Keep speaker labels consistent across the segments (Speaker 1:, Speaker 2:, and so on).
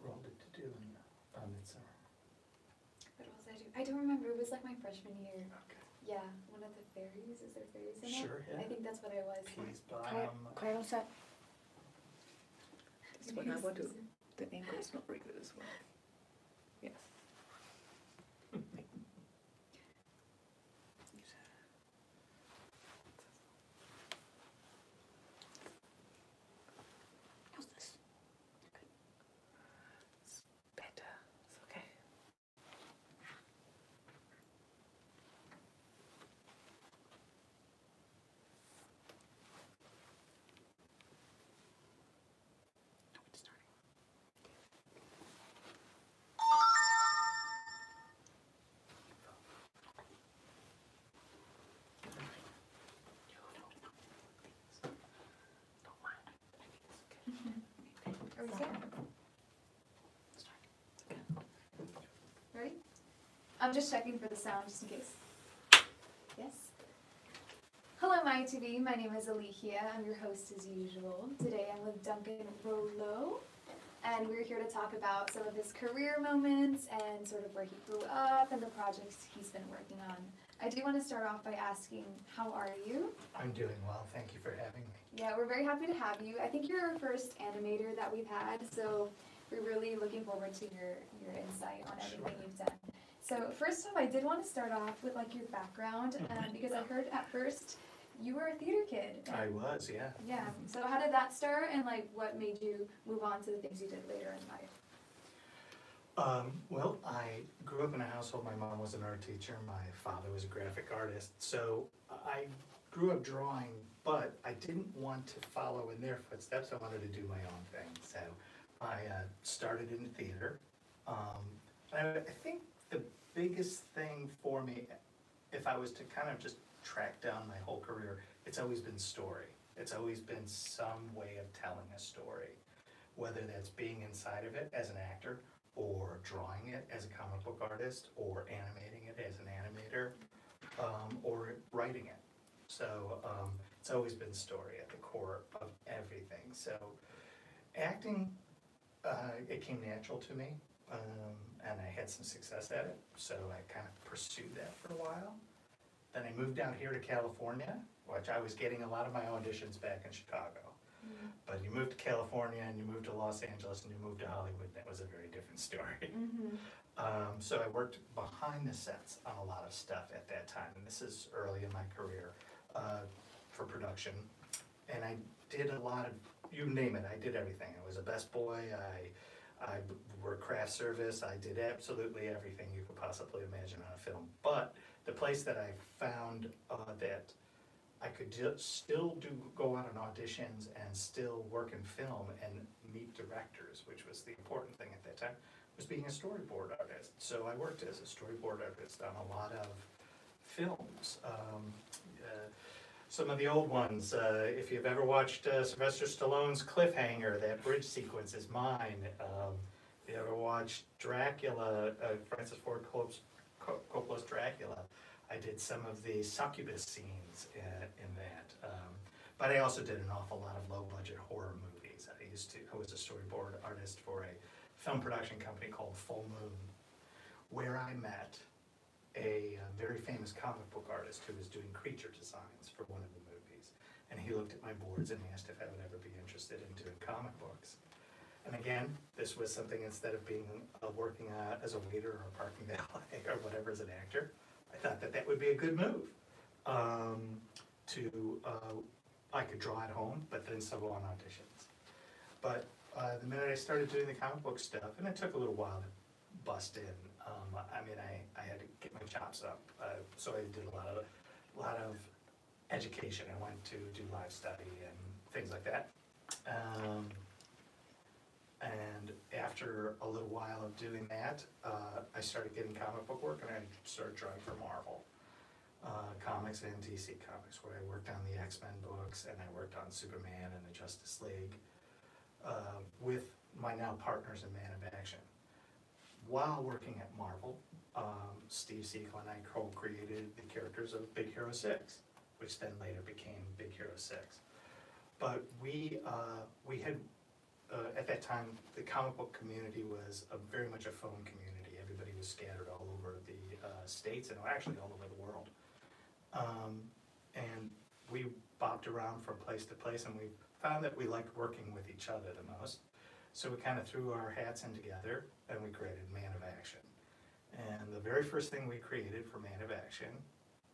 Speaker 1: role did you do in Midsummer?
Speaker 2: What else did I do? I don't remember. It was like my freshman year.
Speaker 1: Okay.
Speaker 2: Yeah, one of the fairies. Is there fairies in it?
Speaker 1: Sure, yeah.
Speaker 2: I think that's what I was.
Speaker 1: Please,
Speaker 3: Quiet on set. That's what I want to.
Speaker 2: Yes.
Speaker 3: The angle is not very good as well. Yes. How's this? Good. It's better. It's okay. No, it's starting. Don't mind. I think it's okay.
Speaker 2: Are we set? Ready? I'm just checking for the sound just in case. Yes? Hello, Maeya TV. My name is Alethea. I'm your host as usual. Today I'm with Duncan Rouleau, and we're here to talk about some of his career moments and sort of where he grew up and the projects he's been working on. I do want to start off by asking, how are you?
Speaker 1: I'm doing well, thank you for having me.
Speaker 2: Yeah, we're very happy to have you. I think you're our first animator that we've had, so we're really looking forward to your insight on everything you've done. So first off, I did want to start off with like your background, because I heard at first you were a theater kid.
Speaker 1: I was, yeah.
Speaker 2: Yeah, so how did that start, and like what made you move on to the things you did later in life?
Speaker 1: Well, I grew up in a household, my mom was an art teacher, my father was a graphic artist, so I grew up drawing, but I didn't want to follow in their footsteps, I wanted to do my own thing, so I started in theater. I think the biggest thing for me, if I was to kind of just track down my whole career, it's always been story. It's always been some way of telling a story, whether that's being inside of it as an actor, or drawing it as a comic book artist, or animating it as an animator, or writing it. So it's always been story at the core of everything. So acting, it came natural to me, and I had some success at it, so I kind of pursued that for a while. Then I moved down here to California, which I was getting a lot of my auditions back in Chicago. But you move to California and you move to Los Angeles and you move to Hollywood, that was a very different story. So I worked behind the sets on a lot of stuff at that time, and this is early in my career, for production. And I did a lot of, you name it, I did everything. I was a best boy, I worked craft service, I did absolutely everything you could possibly imagine on a film. But the place that I found that I could still go out on auditions and still work in film and meet directors, which was the important thing at that time, was being a storyboard artist. So I worked as a storyboard artist on a lot of films. Some of the old ones, if you've ever watched Sylvester Stallone's Cliffhanger, that bridge sequence is mine. If you ever watched Dracula, Francis Ford Coppola's Dracula, I did some of the succubus scenes in that. But I also did an awful lot of low-budget horror movies. I was a storyboard artist for a film production company called Full Moon, where I met a very famous comic book artist who was doing creature designs for one of the movies. And he looked at my boards and asked if I would ever be interested in doing comic books. And again, this was something, instead of being working as a waiter or a parking valet or whatever as an actor, I thought that that would be a good move. I could draw at home, but then still go on auditions. But the minute I started doing the comic book stuff, and it took a little while to bust in, I had to get my chops up. So I did a lot of education. I went to do live study and things like that. And after a little while of doing that, I started getting comic book work, and I started drawing for Marvel Comics and DC Comics, where I worked on the X-Men books, and I worked on Superman and the Justice League with my now partners in Man of Action. While working at Marvel, Steve Siegel and I co-created the characters of Big Hero 6, which then later became Big Hero 6. But we had at that time, the comic book community was very much a phone community. Everybody was scattered all over the states and actually all over the world. And we bopped around from place to place, and we found that we liked working with each other the most. So we kind of threw our hats in together, and we created Man of Action. And the very first thing we created for Man of Action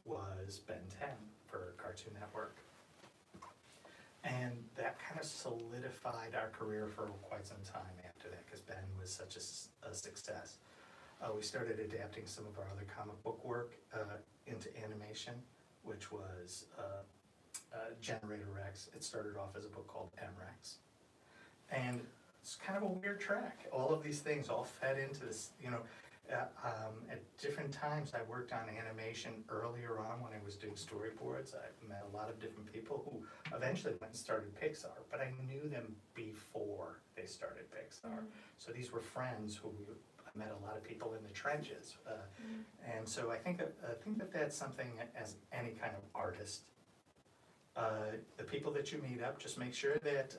Speaker 1: was Ben 10 for Cartoon Network. And that kind of solidified our career for quite some time after that, because Ben was such a success. We started adapting some of our other comic book work into animation, which was Generator Rex. It started off as a book called M-Rex. And it's kind of a weird track. All of these things all fed into this, you know, at different times I worked on animation earlier on when I was doing storyboards. I met a lot of different people who eventually went and started Pixar, but I knew them before they started Pixar. So these were friends who I met a lot of people in the trenches. And so I think that that's something as any kind of artist. The people that you meet up, just make sure that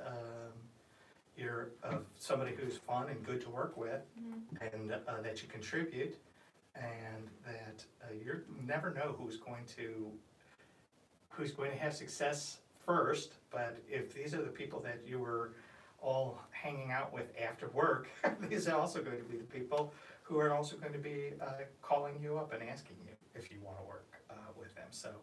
Speaker 1: you're somebody who's fun and good to work with, and that you contribute, and that you never know who's going to have success first. But if these are the people that you were all hanging out with after work, these are also going to be the people who are also going to be calling you up and asking you if you want to work with them. So.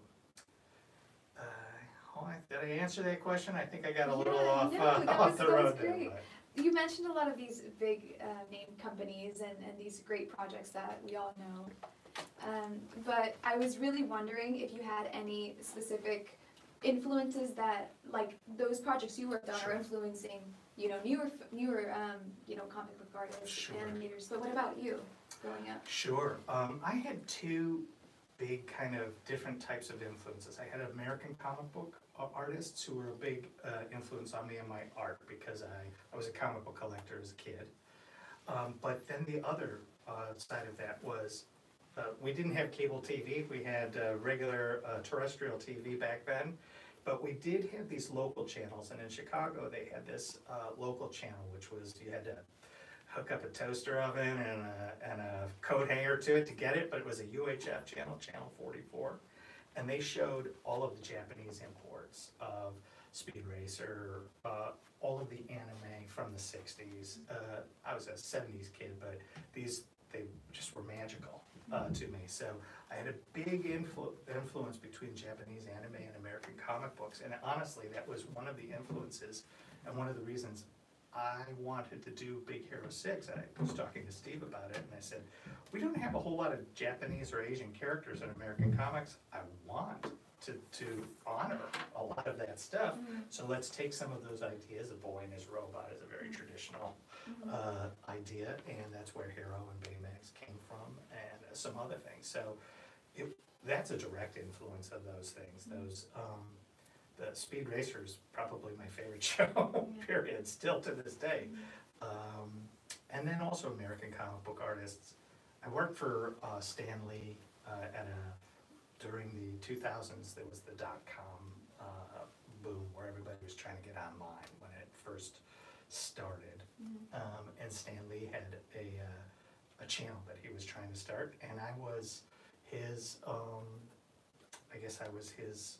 Speaker 1: Did I answer that question? I think I got a little off the road there.
Speaker 2: Great. You mentioned a lot of these big name companies and these great projects that we all know. But I was really wondering if you had any specific influences that, like, those projects you worked on are influencing, you know, newer you know, comic book artists, animators. But what about you growing up?
Speaker 1: Sure. I had two big kind of different types of influences. I had American comic book artists who were a big influence on me and my art, because I was a comic book collector as a kid. But then the other side of that was we didn't have cable TV. We had regular terrestrial TV back then, but we did have these local channels. And in Chicago, they had this local channel, which was you had to hook up a toaster oven and a coat hanger to it to get it, but it was a UHF channel, channel 44. And they showed all of the Japanese imports of Speed Racer, all of the anime from the 60s. I was a 70s kid, but they just were magical to me. So I had a big influence between Japanese anime and American comic books. And honestly, that was one of the influences and one of the reasons I wanted to do Big Hero 6. I was talking to Steve about it, and I said, we don't have a whole lot of Japanese or Asian characters in American comics. I want to honor a lot of that stuff. So let's take some of those ideas. A boy and his robot is a very traditional idea, and that's where Hero and Baymax came from, and some other things. So that's a direct influence of those things. Those the Speed Racer is probably my favorite show, period, still to this day. And then also American comic book artists. I worked for Stan Lee during the 2000s. There was the .com boom where everybody was trying to get online when it first started. And Stan Lee had a channel that he was trying to start, and I was his, I guess I was his,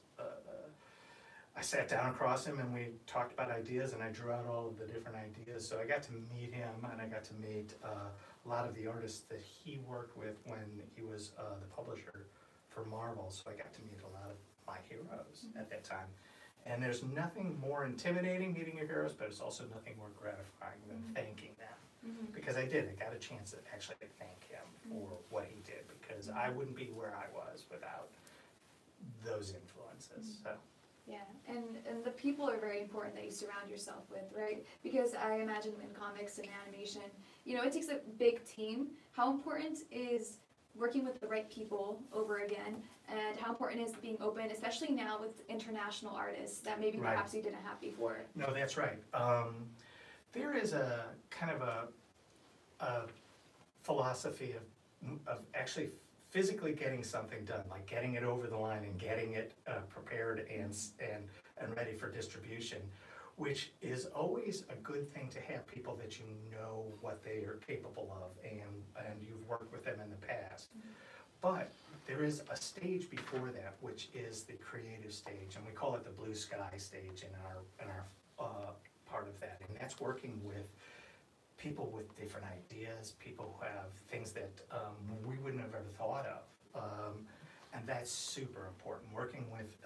Speaker 1: I sat down across him and we talked about ideas, and I drew out all of the different ideas. So I got to meet him, and I got to meet a lot of the artists that he worked with when he was the publisher for Marvel. So I got to meet a lot of my heroes at that time. And there's nothing more intimidating meeting your heroes, but it's also nothing more gratifying than thanking them. Because I got a chance to actually thank him for what he did, because I wouldn't be where I was without those influences. So.
Speaker 2: Yeah, and the people are very important that you surround yourself with, right? Because I imagine in comics and animation, you know, it takes a big team. How important is working with the right people over again, and how important is being open, especially now with international artists that maybe perhaps you didn't have before?
Speaker 1: No, that's right. There is a kind of a philosophy of actually physically getting something done, like getting it over the line and getting it prepared and ready for distribution, which is always a good thing to have people that you know what they are capable of and you've worked with them in the past. But there is a stage before that, which is the creative stage, and we call it the blue sky stage in our part of that, and that's working with people with different ideas, people who have things that we wouldn't have ever thought of. And that's super important. Working with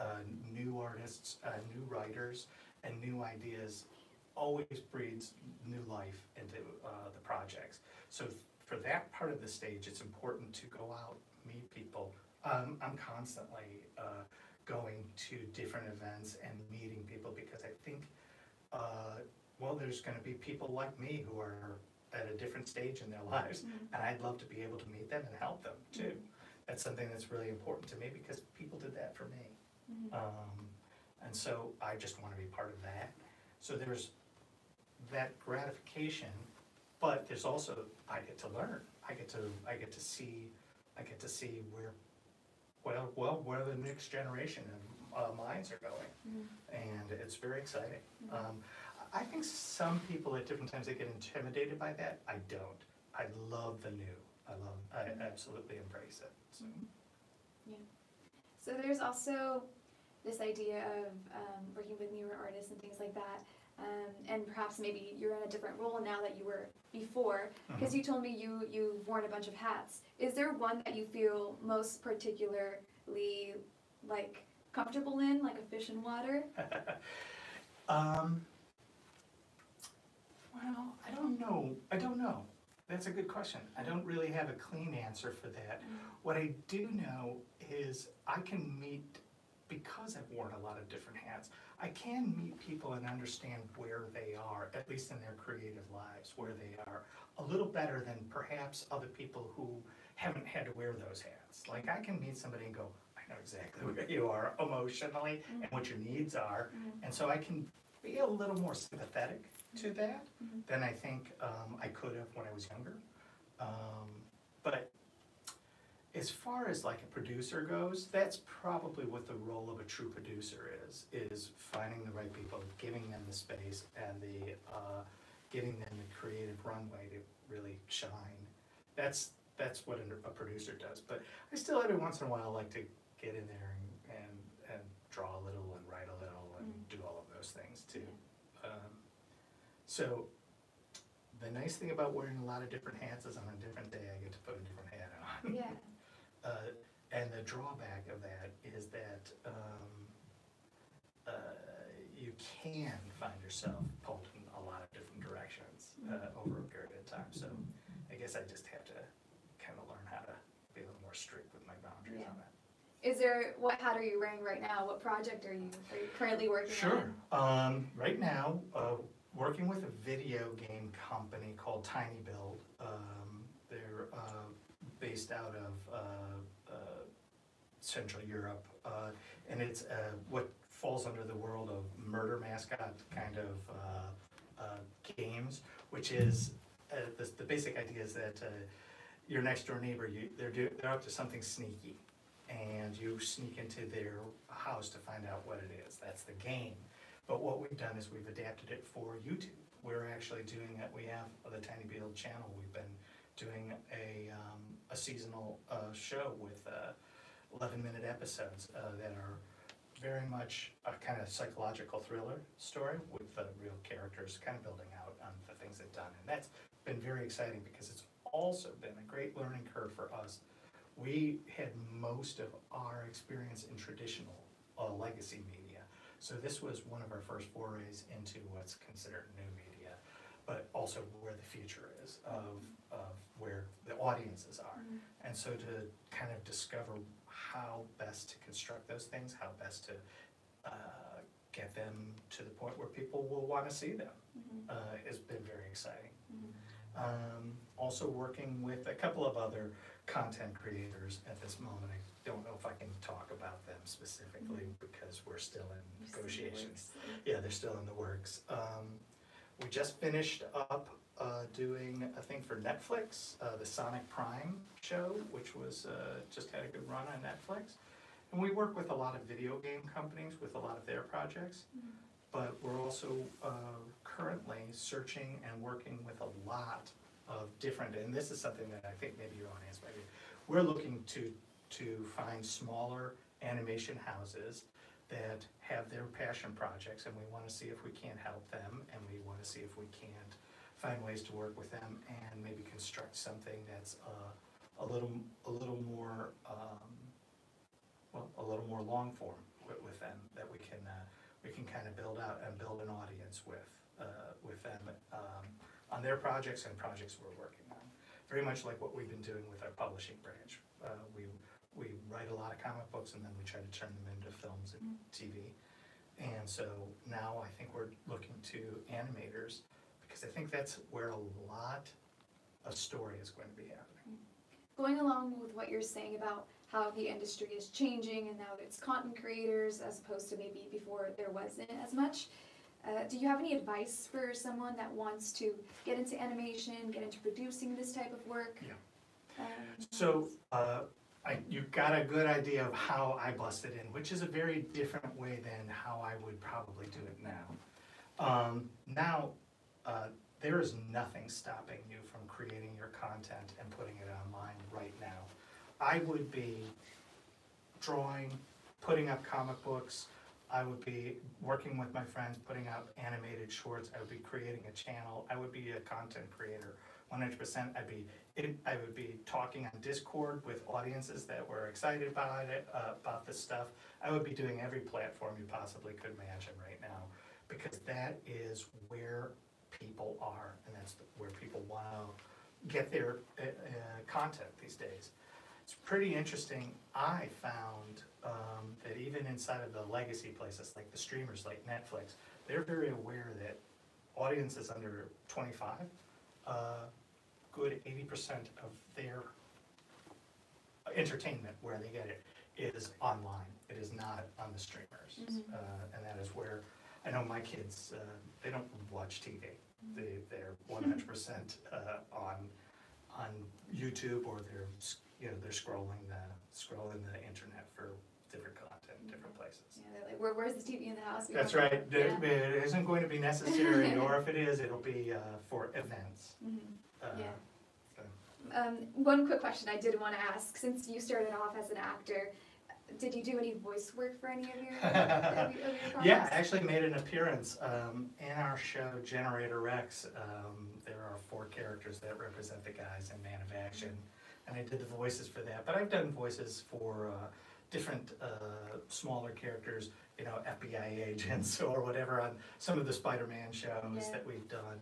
Speaker 1: new artists, new writers, and new ideas always breeds new life into the projects. So for that part of the stage, it's important to go out, meet people. I'm constantly going to different events and meeting people because I think, well, there's going to be people like me who are at a different stage in their lives, and I'd love to be able to meet them and help them too. That's something that's really important to me because people did that for me. And so I just want to be part of that. So there's that gratification, but there's also, I get to learn. I get to see where, where the next generation of minds are going. And it's very exciting. I think some people at different times, they get intimidated by that. I don't. I love the new. I absolutely embrace it. So.
Speaker 2: Yeah. So there's also this idea of working with newer artists and things like that. And perhaps maybe you're in a different role now that you were before, because you told me you've worn a bunch of hats. Is there one that you feel most particularly like comfortable in, like a fish in water?
Speaker 1: Well, I don't know. That's a good question. I don't really have a clean answer for that. What I do know is I can meet, because I've worn a lot of different hats, I can meet people and understand where they are, at least in their creative lives, where they are a little better than perhaps other people who haven't had to wear those hats. Like I can meet somebody and go, I know exactly where you are emotionally and what your needs are, and so I can be a little more sympathetic to that than I think I could have when I was younger. But as far as like a producer goes, that's probably what the role of a true producer is finding the right people, giving them the space and the giving them the creative runway to really shine. That's what a producer does. But I still every once in a while like to get in there and draw a little and write a little and do all of those things too. So the nice thing about wearing a lot of different hats is on a different day I get to put a different hat on.
Speaker 2: Yeah.
Speaker 1: And the drawback of that is that you can find yourself pulled in a lot of different directions over a period of time. So I guess I just have to kind of learn how to be a little more strict with my boundaries on that.
Speaker 2: Is there, what hat are you wearing right now? What project are you currently working on?
Speaker 1: Sure. Right now, working with a video game company called Tiny Build. They're based out of Central Europe, and it's what falls under the world of murder mascot kind of games, which is the basic idea is that your next door neighbor, they're up to something sneaky, and you sneak into their house to find out what it is. That's the game. But what we've done is we've adapted it for YouTube. We're actually doing it. We have the Tiny Build channel. We've been doing a seasonal show with 11-minute episodes that are very much a kind of psychological thriller story with real characters kind of building out on the things they've done. And that's been very exciting because it's also been a great learning curve for us. We had most of our experience in traditional legacy media. So this was one of our first forays into what's considered new media, but also where the future is of where the audiences are. And so to kind of discover how best to construct those things, how best to get them to the point where people will want to see them has been very exciting. Also working with a couple of other content creators at this moment. I don't know if I can talk about them specifically because we're still in negotiations. Yeah, they're still in the works. We just finished up doing a thing for Netflix, the Sonic Prime show, which was just had a good run on Netflix. And we work with a lot of video game companies with a lot of their projects. but we're also currently searching and working with a lot of different, and this is something that I think maybe your audience maybe, we're looking to find smaller animation houses that have their passion projects, and we want to see if we can't help them, and we want to see if we can't find ways to work with them and maybe construct something that's a little more a little more long form with them, that we can kind of build out and build an audience with them on their projects and projects we're working on. Very much like what we've been doing with our publishing branch. We write a lot of comic books and then we try to turn them into films and TV. And so now I think we're looking to animators, because I think that's where a lot of story is going to be happening.
Speaker 2: Going along with what you're saying about how the industry is changing and now it's content creators as opposed to maybe before there wasn't as much, do you have any advice for someone that wants to get into animation, get into producing this type of work?
Speaker 1: Yeah. So you've got a good idea of how I busted in, which is a very different way than how I would probably do it now. There is nothing stopping you from creating your content and putting it online right now. I would be drawing, putting up comic books, I would be working with my friends, putting out animated shorts, I would be creating a channel, I would be a content creator, 100%. I would be talking on Discord with audiences that were excited about it, about this stuff. I would be doing every platform you possibly could imagine right now, because that is where people are, and that's where people want to get their content these days. It's pretty interesting. I found that even inside of the legacy places, like the streamers like Netflix, they're very aware that audiences under 25, good 80% of their entertainment, where they get it, is online. It is not on the streamers.
Speaker 2: Mm-hmm.
Speaker 1: And that is where, I know my kids, they don't watch TV. They're 100% on YouTube, or they're scrolling the internet for different content in different places.
Speaker 2: Yeah, they're like, where's the TV in the house?
Speaker 1: That's right.
Speaker 2: Yeah.
Speaker 1: It isn't going to be necessary, or if it is, it'll be for events.
Speaker 2: Mm-hmm. Yeah.
Speaker 1: So.
Speaker 2: One quick question I did want to ask, since you started off as an actor, did you do any voice work for any of your, of your projects?
Speaker 1: Yeah, I actually made an appearance in our show Generator Rex. There are 4 characters that represent the guys in Man of Action, and I did the voices for that. But I've done voices for different smaller characters, FBI agents or whatever, on some of the Spider-Man shows that we've done.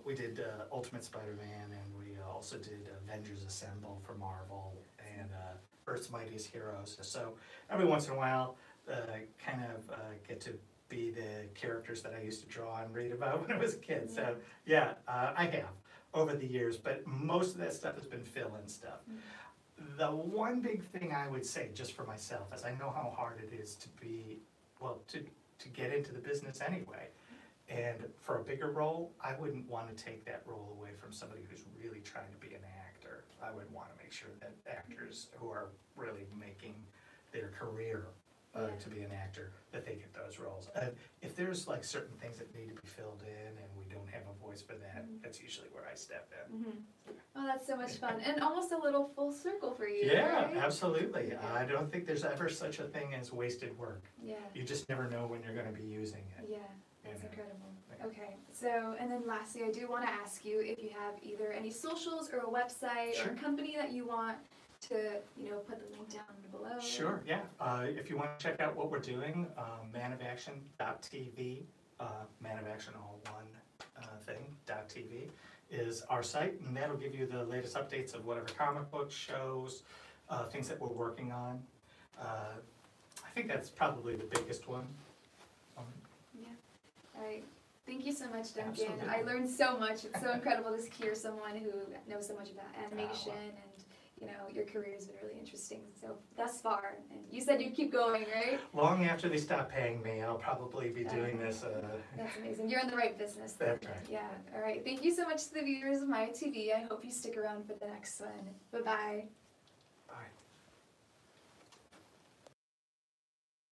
Speaker 1: We did Ultimate Spider-Man, and we also did Avengers Assemble for Marvel, and Earth's Mightiest Heroes. So every once in a while, kind of get to be the characters that I used to draw and read about when I was a kid. So yeah, I have over the years, but most of that stuff has been fill-in stuff. The one big thing I would say, just for myself, is I know how hard it is to get into the business anyway. And for a bigger role, I wouldn't want to take that role away from somebody who's really trying to be an actor. I would want to make sure that actors who are really making their career to be an actor, that they get those roles. If there's like certain things that need to be filled in and we don't have a voice for that, that's usually where I step in.
Speaker 2: Oh, that's so much fun, and almost a little full circle for you.
Speaker 1: Yeah,
Speaker 2: right?
Speaker 1: Absolutely. I don't think there's ever such a thing as wasted work.
Speaker 2: Yeah.
Speaker 1: You just never know when you're going to be using it.
Speaker 2: Yeah, that's incredible.
Speaker 1: Yeah.
Speaker 2: Okay, so, and then lastly, I do want to ask you if you have either any socials or a website or a company that you want to, put the link down below.
Speaker 1: Sure, yeah. If you want to check out what we're doing, manofaction.tv, Man of Action, all one thing, .tv, is our site, and that'll give you the latest updates of whatever comic books, shows, things that we're working on. I think that's probably the biggest one.
Speaker 2: Yeah. All right. Thank you so much, Duncan.
Speaker 1: Absolutely.
Speaker 2: I learned so much. It's so incredible to hear someone who knows so much about animation, and your career has been really interesting so thus far. And you said you'd keep going, right?
Speaker 1: Long after they stop paying me, I'll probably be doing this.
Speaker 2: That's amazing. You're in the right business then.
Speaker 1: That's right.
Speaker 2: Yeah. All right. Thank you so much to the viewers of Maeya TV. I hope you stick around for the next one. Bye-bye.